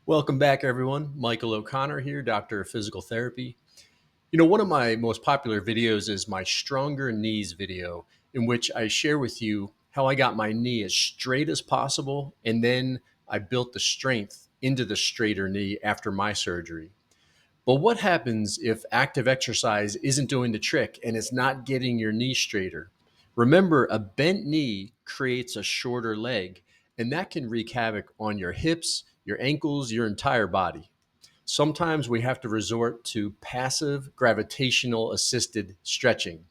Welcome back, everyone. Michael O'Connor here, Doctor of Physical Therapy. One of my most popular videos is my Stronger Knees video, in which I share with you how I got my knee as straight as possible, and then I built the strength into the straighter knee after my surgery. But what happens if active exercise isn't doing the trick and it's not getting your knee straighter? Remember, a bent knee creates a shorter leg, and that can wreak havoc on your hips, your ankles, your entire body. Sometimes we have to resort to passive gravitational assisted stretching.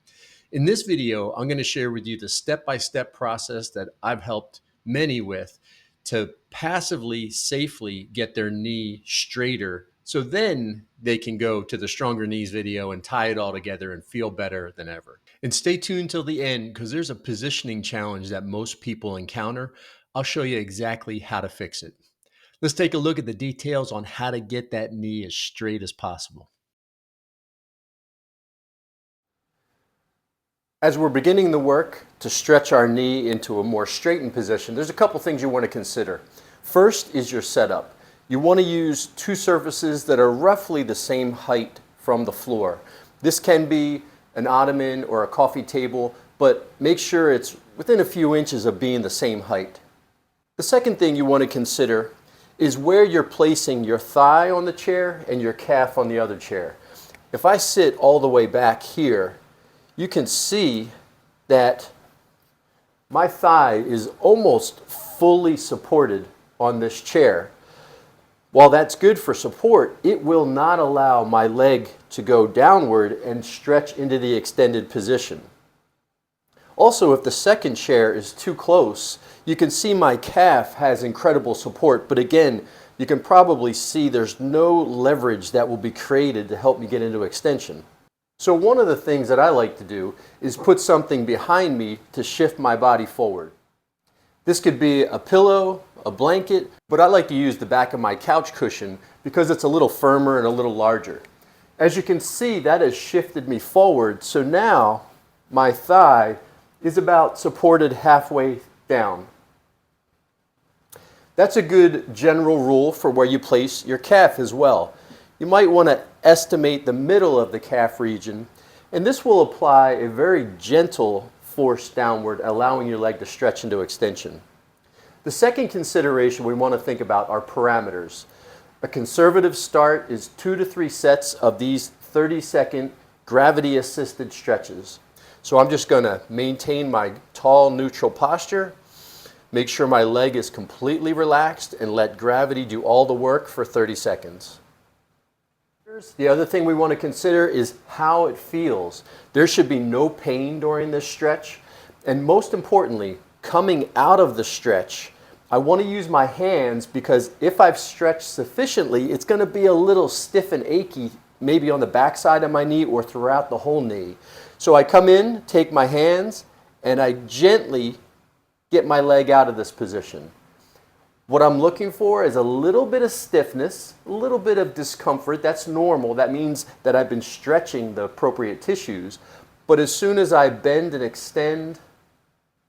In this video, I'm going to share with you the step-by-step process that I've helped many with to passively, safely get their knee straighter so then they can go to the Stronger Knees video and tie it all together and feel better than ever. And stay tuned till the end because there's a positioning challenge that most people encounter. I'll show you exactly how to fix it. Let's take a look at the details on how to get that knee as straight as possible. As we're beginning the work to stretch our knee into a more straightened position, there's a couple things you want to consider. First is your setup. You want to use two surfaces that are roughly the same height from the floor. This can be an ottoman or a coffee table, but make sure it's within a few inches of being the same height. The second thing you want to consider is where you're placing your thigh on the chair and your calf on the other chair. If I sit all the way back here, you can see that my thigh is almost fully supported on this chair. While that's good for support, it will not allow my leg to go downward and stretch into the extended position. Also, if the second chair is too close, you can see my calf has incredible support, but again, you can probably see there's no leverage that will be created to help me get into extension. So one of the things that I like to do is put something behind me to shift my body forward. This could be a pillow, a blanket, but I like to use the back of my couch cushion because it's a little firmer and a little larger. As you can see, that has shifted me forward, so now my thigh is about supported halfway down. That's a good general rule for where you place your calf as well. You might want to estimate the middle of the calf region, and this will apply a very gentle force downward, allowing your leg to stretch into extension. The second consideration we want to think about are parameters. A conservative start is 2 to 3 sets of these 30-second gravity-assisted stretches. So I'm just going to maintain my tall, neutral posture, make sure my leg is completely relaxed, and let gravity do all the work for 30 seconds. The other thing we want to consider is how it feels. There should be no pain during this stretch. And most importantly, coming out of the stretch, I want to use my hands because if I've stretched sufficiently, it's going to be a little stiff and achy, maybe on the back side of my knee or throughout the whole knee. So I come in, take my hands, and I gently get my leg out of this position. What I'm looking for is a little bit of stiffness, a little bit of discomfort. That's normal. That means that I've been stretching the appropriate tissues. But as soon as I bend and extend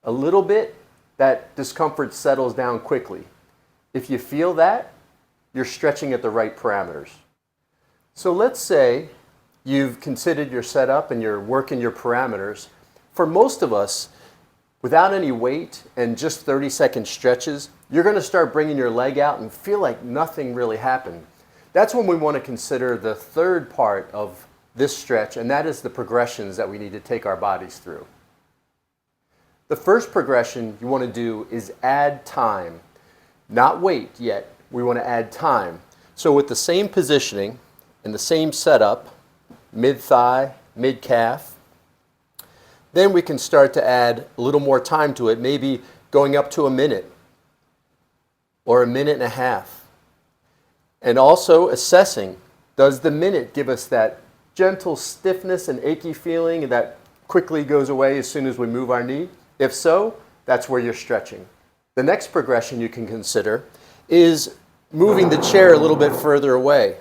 a little bit, that discomfort settles down quickly. If you feel that, you're stretching at the right parameters. So let's say you've considered your setup and you're working your parameters. For most of us, without any weight and just 30-second stretches, you're going to start bringing your leg out and feel like nothing really happened. That's when we want to consider the third part of this stretch, and that is the progressions that we need to take our bodies through. The first progression you want to do is add time. Not weight yet, we want to add time. So with the same positioning and the same setup, mid-thigh, mid-calf, then we can start to add a little more time to it, maybe going up to a minute or a minute and a half. And also assessing, does the minute give us that gentle stiffness and achy feeling that quickly goes away as soon as we move our knee? If so, that's where you're stretching. The next progression you can consider is moving the chair a little bit further away.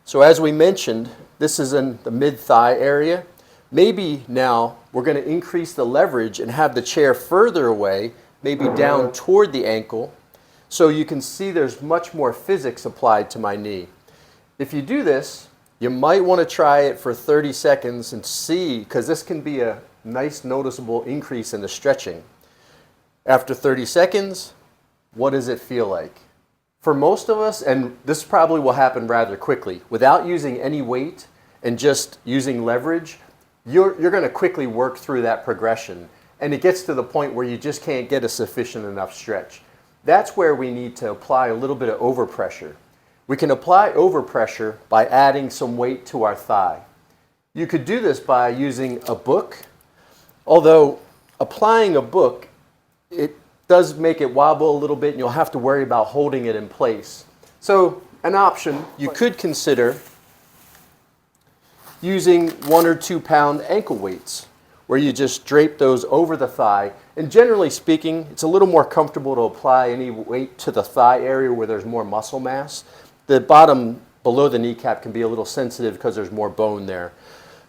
So as we mentioned, this is in the mid-thigh area. Maybe now we're going to increase the leverage and have the chair further away, maybe down toward the ankle, So you can see there's much more physics applied to my knee. If you do this, you might want to try it for 30 seconds and see, because this can be a nice noticeable increase in the stretching. After 30 seconds, what does it feel like? For most of us, and this probably will happen rather quickly, without using any weight and just using leverage, you're going to quickly work through that progression. And it gets to the point where you just can't get a sufficient enough stretch. That's where we need to apply a little bit of overpressure. We can apply overpressure by adding some weight to our thigh. You could do this by using a book, although applying a book, it does make it wobble a little bit and you'll have to worry about holding it in place. So an option you could consider using 1 or 2 pound ankle weights, where you just drape those over the thigh. And generally speaking, it's a little more comfortable to apply any weight to the thigh area where there's more muscle mass. The bottom below the kneecap can be a little sensitive because there's more bone there.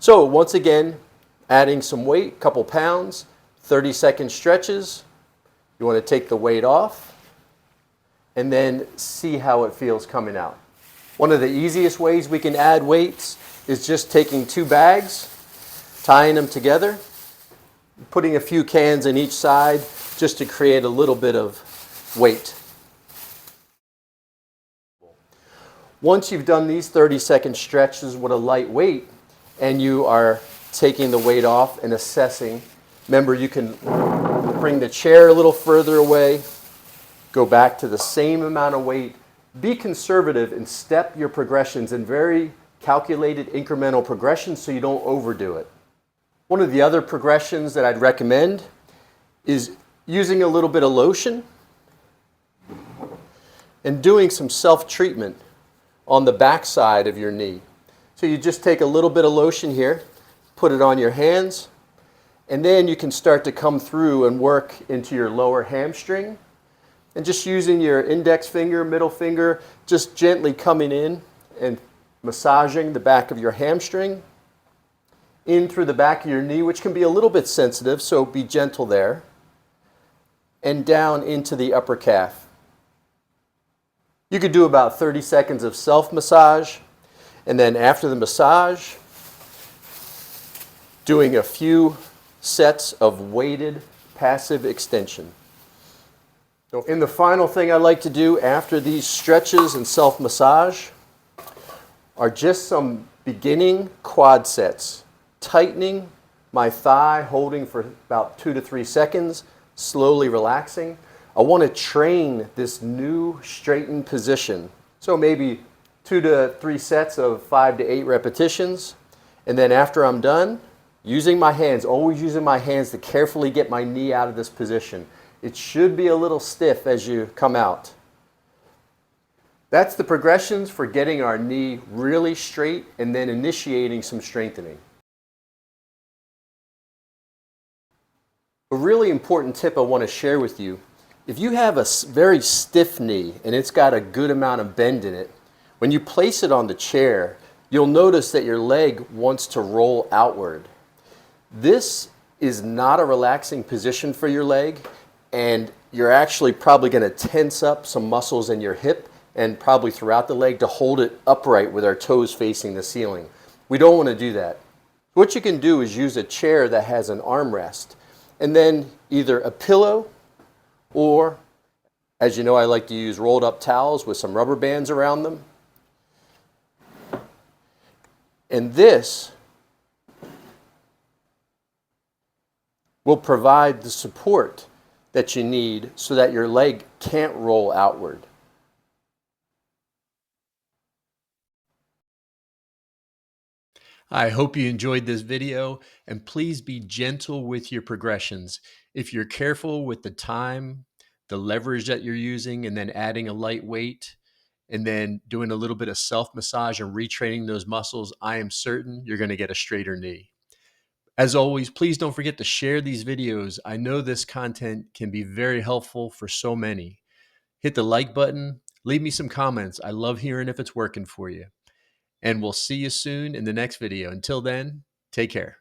So once again, adding some weight, couple pounds, 30-second stretches. You want to take the weight off and then see how it feels coming out. One of the easiest ways we can add weights is just taking 2 bags, tying them together, putting a few cans in each side just to create a little bit of weight. Once you've done these 30-second stretches with a light weight and you are taking the weight off and assessing, remember you can bring the chair a little further away, go back to the same amount of weight, be conservative and step your progressions in very calculated incremental progressions so you don't overdo it. One of the other progressions that I'd recommend is using a little bit of lotion and doing some self-treatment on the back side of your knee. So you just take a little bit of lotion here, put it on your hands, and then you can start to come through and work into your lower hamstring. And just using your index finger, middle finger, just gently coming in and massaging the back of your hamstring in through the back of your knee, which can be a little bit sensitive, so be gentle there, and down into the upper calf. You could do about 30 seconds of self-massage, and then after the massage, doing a few sets of weighted passive extension. And the final thing I like to do after these stretches and self-massage are just some beginning quad sets, tightening my thigh, holding for about 2 to 3 seconds, slowly relaxing. I want to train this new straightened position. So maybe 2 to 3 sets of 5 to 8 repetitions. And then after I'm done, using my hands, always using my hands to carefully get my knee out of this position. It should be a little stiff as you come out. That's the progressions for getting our knee really straight and then initiating some strengthening. A really important tip I want to share with you, if you have a very stiff knee and it's got a good amount of bend in it, when you place it on the chair, you'll notice that your leg wants to roll outward. This is not a relaxing position for your leg, and you're actually probably going to tense up some muscles in your hip and probably throughout the leg to hold it upright with our toes facing the ceiling. We don't want to do that. What you can do is use a chair that has an armrest, and then either a pillow or, as you know, I like to use rolled up towels with some rubber bands around them. And this will provide the support that you need so that your leg can't roll outward. I hope you enjoyed this video, and please be gentle with your progressions. If you're careful with the time, the leverage that you're using, and then adding a light weight, and then doing a little bit of self-massage and retraining those muscles, I am certain you're going to get a straighter knee. As always, please don't forget to share these videos. I know this content can be very helpful for so many. Hit the like button, leave me some comments. I love hearing if it's working for you. And we'll see you soon in the next video. Until then, take care.